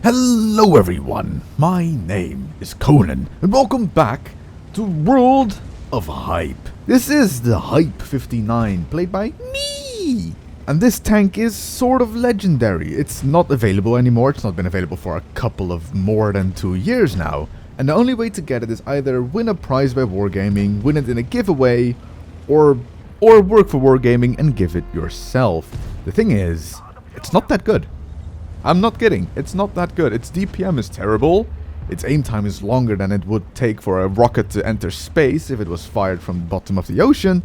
Hello everyone, my name is Conan, and welcome back to World of Hype. This is the Hype 59, played by me! And this tank is sort of legendary. It's not available anymore, it's not been available for a couple of more than 2 years now. And the only way to get it is either win a prize by Wargaming, win it in a giveaway, or work for Wargaming and give it yourself. The thing is, it's not that good. I'm not kidding, it's not that good. Its DPM is terrible, its aim time is longer than it would take for a rocket to enter space if it was fired from the bottom of the ocean,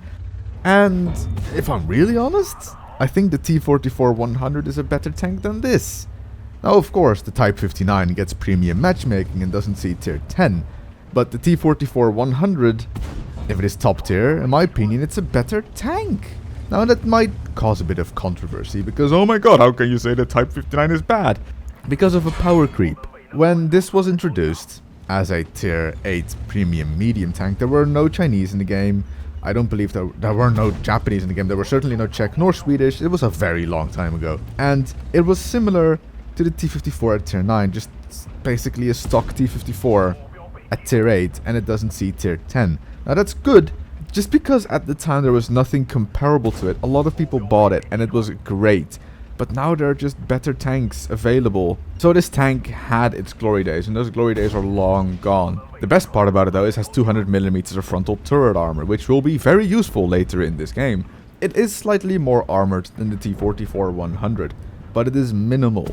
and if I'm really honest, I think the T-44-100 is a better tank than this. Now of course the Type 59 gets premium matchmaking and doesn't see tier 10, but the T-44-100, if it is top tier, in my opinion it's a better tank. Now that might cause a bit of controversy, because oh my god, how can you say the Type 59 is bad? Because of a power creep. When this was introduced as a tier 8 premium medium tank, there were no Chinese in the game. I don't believe there were no Japanese in the game. There were certainly no Czech nor Swedish. It was a very long time ago. And it was similar to the T-54 at tier 9, just basically a stock T-54 at tier 8, and it doesn't see tier 10. Now that's good. Just because at the time there was nothing comparable to it, a lot of people bought it and it was great. But now there are just better tanks available. So this tank had its glory days, and those glory days are long gone. The best part about it though is it has 200mm of frontal turret armor, which will be very useful later in this game. It is slightly more armored than the T-44-100, but it is minimal.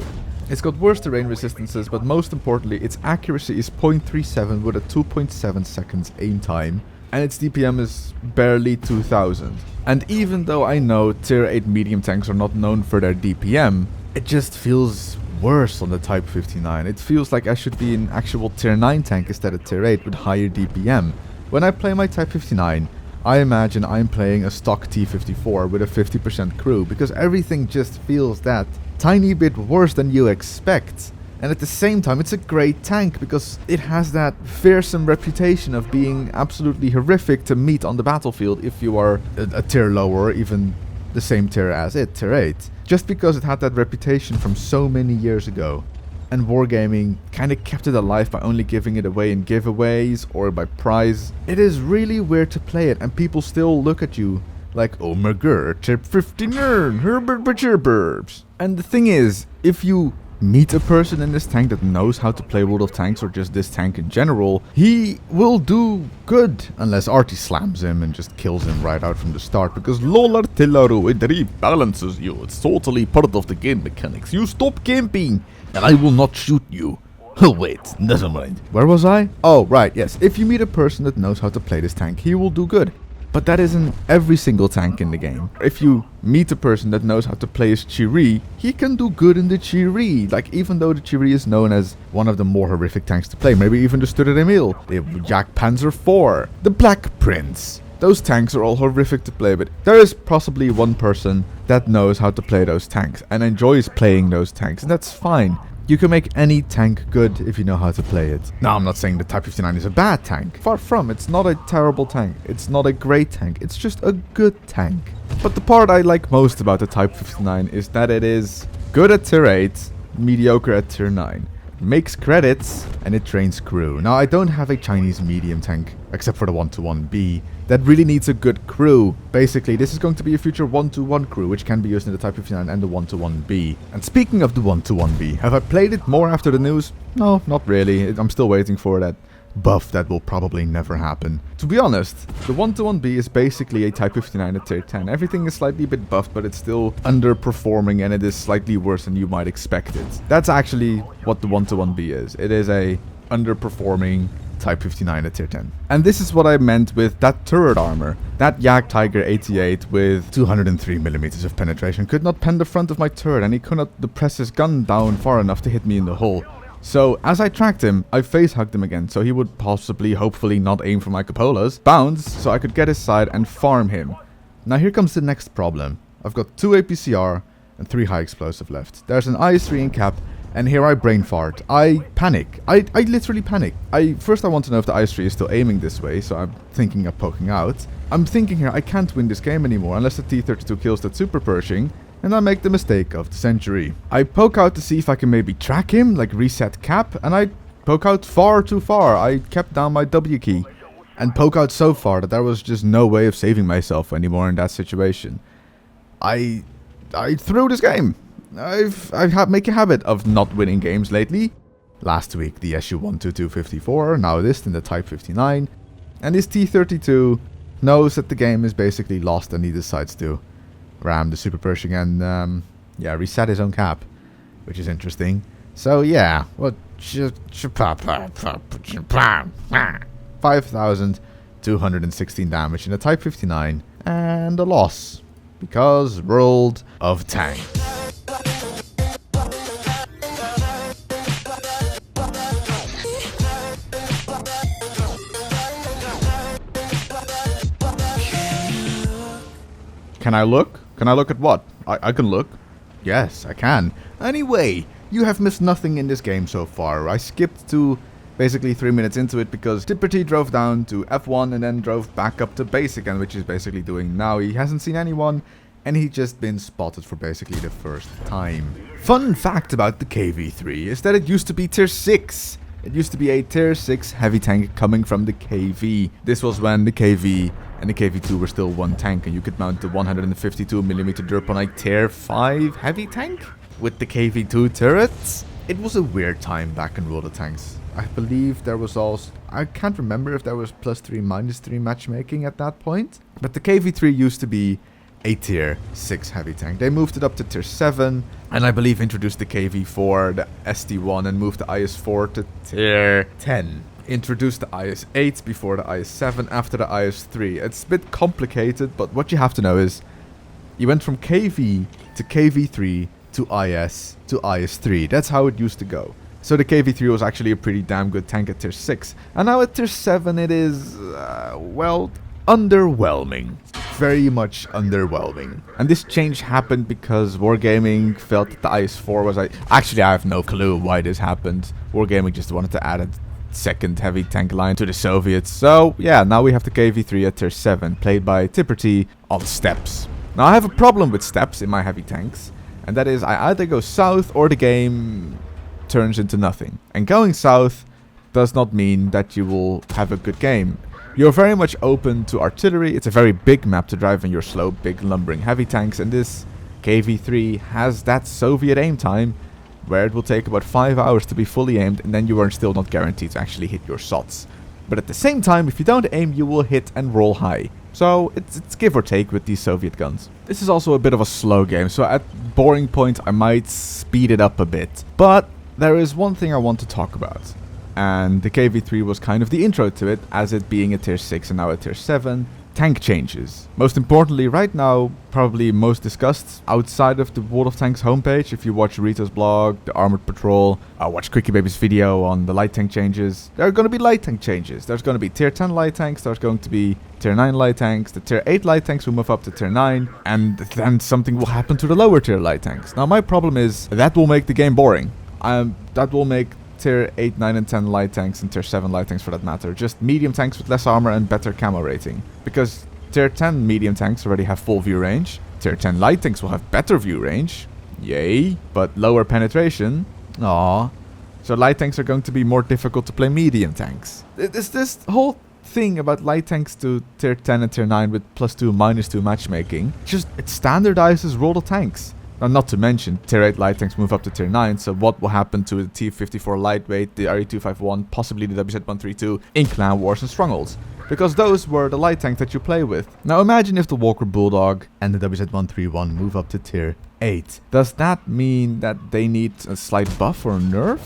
It's got worse terrain resistances, but most importantly its accuracy is 0.37 with a 2.7 seconds aim time. And its DPM is barely 2000. And even though I know tier 8 medium tanks are not known for their DPM, it just feels worse on the Type 59. It feels like I should be an actual tier 9 tank instead of tier 8 with higher DPM. When I play my Type 59, I imagine I'm playing a stock T-54 with a 50% crew, because everything just feels that tiny bit worse than you expect. And at the same time, it's a great tank because it has that fearsome reputation of being absolutely horrific to meet on the battlefield if you are a tier lower, or even the same tier as it, tier 8. Just because it had that reputation from so many years ago. And Wargaming kind of kept it alive by only giving it away in giveaways or by prize. It is really weird to play it, and people still look at you like, oh my god, Type 59, Herbert Burbs. And the thing is, if you meet a person in this tank that knows how to play World of Tanks, or just this tank in general, he will do good, unless Artie slams him and just kills him right out from the start, because LOL Artillery, it rebalances you. It's totally part of the game mechanics. You stop camping and I will not shoot you. Oh wait, never mind. Where was I? Oh right, yes. If you meet a person that knows how to play this tank, he will do good. But that isn't every single tank in the game. If you meet a person that knows how to play his Chiri, he can do good in the Chiri. Like, even though the Chiri is known as one of the more horrific tanks to play, maybe even the Sturre Emil, the Jak Panzer IV, the Black Prince. Those tanks are all horrific to play, but there is possibly one person that knows how to play those tanks and enjoys playing those tanks, and that's fine. You can make any tank good if you know how to play it. Now, I'm not saying the Type 59 is a bad tank. Far from. It's not a terrible tank. It's not a great tank. It's just a good tank. But the part I like most about the Type 59 is that it is good at tier 8, mediocre at tier 9. Makes credits, and it trains crew. Now, I don't have a Chinese medium tank, except for the 121B, that really needs a good crew. Basically, this is going to be a future 1-1 crew, which can be used in the Type 59 and the 1-1B. And speaking of the 1-1B, have I played it more after the news? No, not really. I'm still waiting for that buff that will probably never happen. To be honest, the 1-1B is basically a Type 59 at tier 10. Everything is slightly a bit buffed, but it's still underperforming, and it is slightly worse than you might expect it. That's actually what the 1-1B is. It is a underperforming Type 59 at tier 10. And this is what I meant with that turret armor. That Jak Tiger 88 with 203mm of penetration could not pen the front of my turret, and he could not depress his gun down far enough to hit me in the hull. So, as I tracked him, I face-hugged him again, so he would possibly, hopefully not aim for my cupolas, bounce, so I could get his side and farm him. Now here comes the next problem. I've got 2 APCR and 3 high explosive left. There's an IS-3 in cap, And here I brain fart. I panic. I literally panic. First I want to know if the IS-3 is still aiming this way, so I'm thinking of poking out. I'm thinking here I can't win this game anymore unless the T-32 kills that super Pershing, and I make the mistake of the century. I poke out to see if I can maybe track him, like reset cap, and I poke out far too far. I kept down my W key and poke out so far that there was just no way of saving myself anymore in that situation. I threw this game. I've make a habit of not winning games lately. Last week the Su-122-54, now this in the Type 59. And this T-32 knows that the game is basically lost and he decides to ram the Super Pershing and reset his own cap, which is interesting. So yeah, what 5,216 damage in the Type 59 and a loss because World of Tanks. Can I look? Can I look at what? I can look. Yes, I can. Anyway, you have missed nothing in this game so far. I skipped to basically 3 minutes into it because Tipperty drove down to F1 and then drove back up to base again, which is basically doing now. He hasn't seen anyone and he just been spotted for basically the first time. Fun fact about the KV-3 is that it used to be tier 6. It used to be a tier 6 heavy tank coming from the KV. This was when the KV and the KV-2 were still one tank and you could mount the 152mm derp on a tier 5 heavy tank with the KV-2 turrets. It was a weird time back in World of Tanks. I believe there was also, I can't remember if there was +3, -3 matchmaking at that point, but the KV-3 used to be a tier 6 heavy tank. They moved it up to tier 7 and I believe introduced the KV-4, the ST1 and moved the IS-4 to tier 10. Introduced the IS-8 before the IS-7 after the IS-3. It's a bit complicated, but what you have to know is you went from KV to KV-3 to IS to IS-3. That's how it used to go. So the KV-3 was actually a pretty damn good tank at tier 6. And now at tier 7 it is, well, underwhelming. Very much underwhelming. And this change happened because Wargaming felt that the IS-4 was like... Actually, I have no clue why this happened. Wargaming just wanted to add a second heavy tank line to the Soviets. So, yeah, now we have the KV-3 at tier 7, played by Tipperty on steps. Now, I have a problem with steps in my heavy tanks. And that is, I either go south or the game turns into nothing. And going south does not mean that you will have a good game. You're very much open to artillery. It's a very big map to drive in your slow, big, lumbering heavy tanks. And this KV-3 has that Soviet aim time where it will take about 5 hours to be fully aimed and then you are still not guaranteed to actually hit your shots. But at the same time, if you don't aim, you will hit and roll high. So it's give or take with these Soviet guns. This is also a bit of a slow game, so at boring point I might speed it up a bit. But there is one thing I want to talk about. And the KV-3 was kind of the intro to it, as it being a tier 6 and now a tier 7. Tank changes. Most importantly, right now, probably most discussed outside of the World of Tanks homepage. If you watch Rita's blog, the Armored Patrol, watch Quickie Baby's video on the light tank changes, there are going to be light tank changes. There's going to be tier 10 light tanks, there's going to be tier 9 light tanks, the tier 8 light tanks will move up to tier 9, and then something will happen to the lower tier light tanks. Now my problem is, that will make the game boring. That will make tier 8, 9 and 10 light tanks and tier 7 light tanks for that matter just medium tanks with less armor and better camo rating. Because tier 10 medium tanks already have full view range. Tier 10 light tanks will have better view range. Yay. But lower penetration. Aww. So light tanks are going to be more difficult to play medium tanks. It's this whole thing about light tanks to tier 10 and tier 9 with +2, -2 matchmaking. Just, it standardizes World of Tanks. Now, not to mention, tier 8 light tanks move up to tier 9, so what will happen to the T-54 lightweight, the RE-251, possibly the WZ-132 in Clan Wars and Strongholds? Because those were the light tanks that you play with. Now imagine if the Walker Bulldog and the WZ-131 move up to tier 8. Does that mean that they need a slight buff or nerf?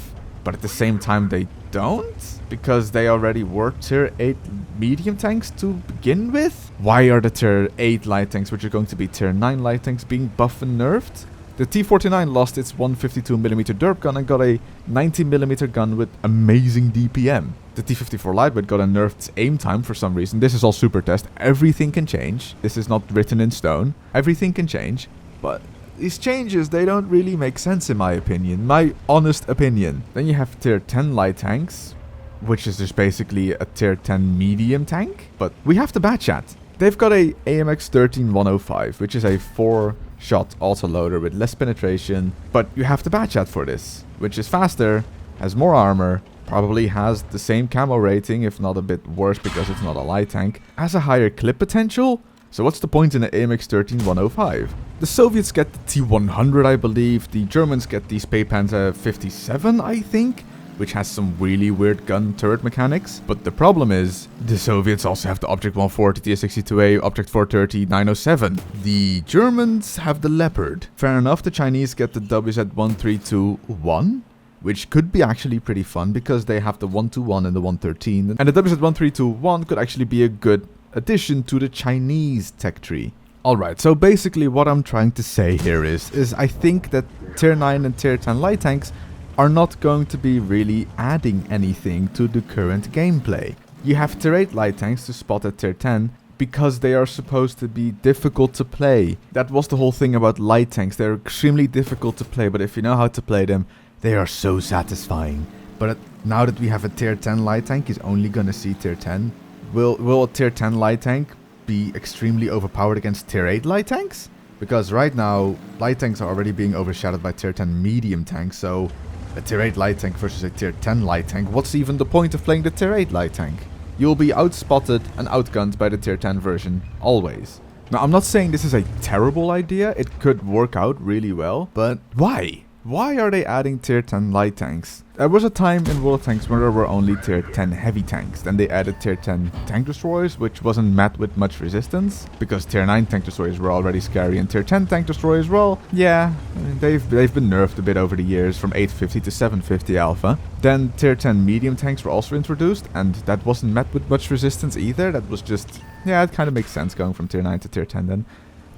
But at the same time they don't? Because they already were tier 8 medium tanks to begin with? Why are the tier 8 light tanks, which are going to be tier 9 light tanks, being buffed and nerfed? The T-49 lost its 152mm derp gun and got a 90mm gun with amazing DPM. The T-54 lightweight got a nerfed aim time for some reason. This is all super test. Everything can change. This is not written in stone. Everything can change. But these changes, they don't really make sense in my opinion. My honest opinion. Then you have tier 10 light tanks, which is just basically a tier 10 medium tank. But we have the bad chat. They've got a AMX 13105, which is a 4-shot autoloader with less penetration. But you have the bad chat for this, which is faster, has more armor, probably has the same camo rating, if not a bit worse because it's not a light tank, has a higher clip potential. So what's the point in an AMX 13105? The Soviets get the T100, I believe. The Germans get the Spey Panzer 57, I think, which has some really weird gun turret mechanics. But the problem is, the Soviets also have the Object 140, TS62A, Object 430, 907. The Germans have the Leopard. Fair enough, the Chinese get the WZ-132-1, which could be actually pretty fun because they have the 121 and the 113. And the WZ-132-1 could actually be a good addition to the Chinese tech tree. Alright, so basically what I'm trying to say here is I think that tier 9 and tier 10 light tanks are not going to be really adding anything to the current gameplay. You have tier 8 light tanks to spot at tier 10 because they are supposed to be difficult to play. That was the whole thing about light tanks. They're extremely difficult to play, but if you know how to play them, they are so satisfying. But now that we have a tier 10 light tank, is only gonna see tier 10. Will a tier 10 light tank be extremely overpowered against tier 8 light tanks? Because right now, light tanks are already being overshadowed by tier 10 medium tanks, so a tier 8 light tank versus a tier 10 light tank, what's even the point of playing the tier 8 light tank? You'll be outspotted and outgunned by the tier 10 version, always. Now, I'm not saying this is a terrible idea, it could work out really well, but why? Why are they adding tier 10 light tanks? There was a time in World of Tanks where there were only tier 10 heavy tanks. Then they added tier 10 tank destroyers, which wasn't met with much resistance, because tier 9 tank destroyers were already scary, and tier 10 tank destroyers, well, yeah, they've been nerfed a bit over the years from 850 to 750 alpha. Then tier 10 medium tanks were also introduced, and that wasn't met with much resistance either. That was just, yeah, it kind of makes sense going from tier 9 to tier 10 then.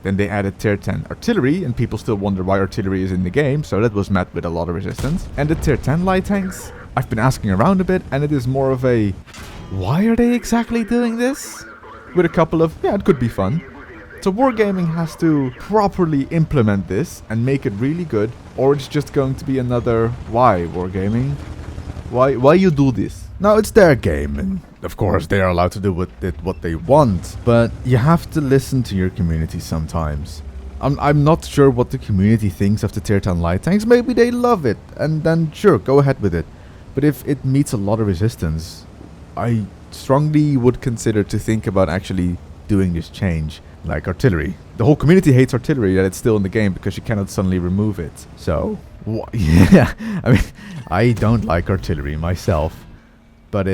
Then they added tier 10 artillery, and people still wonder why artillery is in the game, so that was met with a lot of resistance. And the tier 10 light tanks, I've been asking around a bit, and it is more of a, why are they exactly doing this? With a couple of, yeah, it could be fun. So Wargaming has to properly implement this and make it really good, or it's just going to be another, why Wargaming? Why you do this? Now, it's their game, and of course they are allowed to do with it what they want, but you have to listen to your community sometimes. I'm not sure what the community thinks of the tier 10 light tanks. Maybe they love it, and then sure, go ahead with it. But if it meets a lot of resistance, I strongly would consider to think about actually doing this change. Like artillery. The whole community hates artillery, that it's still in the game because you cannot suddenly remove it. So, yeah, I mean, I don't like artillery myself. But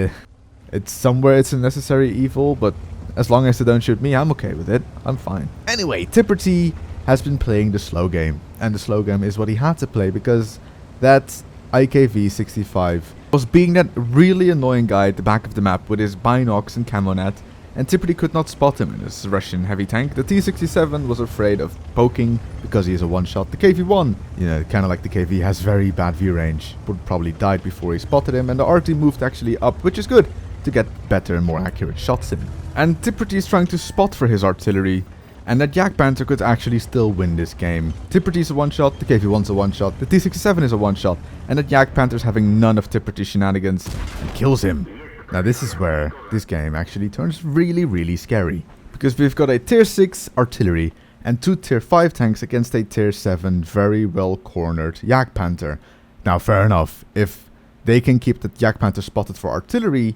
it's somewhere it's a necessary evil, but as long as they don't shoot me, I'm okay with it. I'm fine. Anyway, Tipper T has been playing the slow game. And the slow game is what he had to play, because that IKV-65 was being that really annoying guy at the back of the map with his binocs and camo net, and Tipper T could not spot him in his Russian heavy tank. The T-67 was afraid of poking because he is a one-shot. The KV-1, you know, kind of like the KV, has very bad view range. Would probably died before he spotted him, and the RT moved actually up, which is good to get better and more accurate shots in. And Tipper T is trying to spot for his artillery, and that Yak Panther could actually still win this game. Tipper T is a one-shot, the KV-1's a one-shot, the T-67 is a one-shot, and that Yak Panther's having none of Tipper T's shenanigans and kills him. Now this is where this game actually turns really, really scary. Because we've got a tier 6 artillery and 2 tier 5 tanks against a tier 7 very well cornered Yak Panther. Now fair enough, if they can keep the Yak Panther spotted for artillery,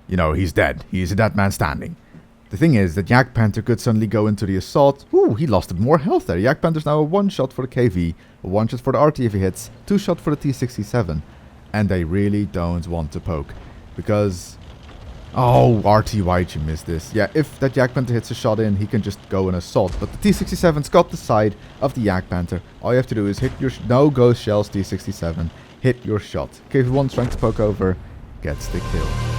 you know, he's dead. He's a dead man standing. The thing is that Yak Panther could suddenly go into the assault. Ooh, he lost more health there. Yak Panther's now a one-shot for the KV, a one-shot for the RT if he hits, 2-shot for the T-67. And they really don't want to poke. Because, oh, RT, why'd you miss this? Yeah, if that Yak Panther hits a shot in, he can just go and assault. But the T-67's got the side of the Yak Panther. All you have to do is hit your no-go shells T-67. Hit your shot. KV-1's trying to poke over, gets the kill.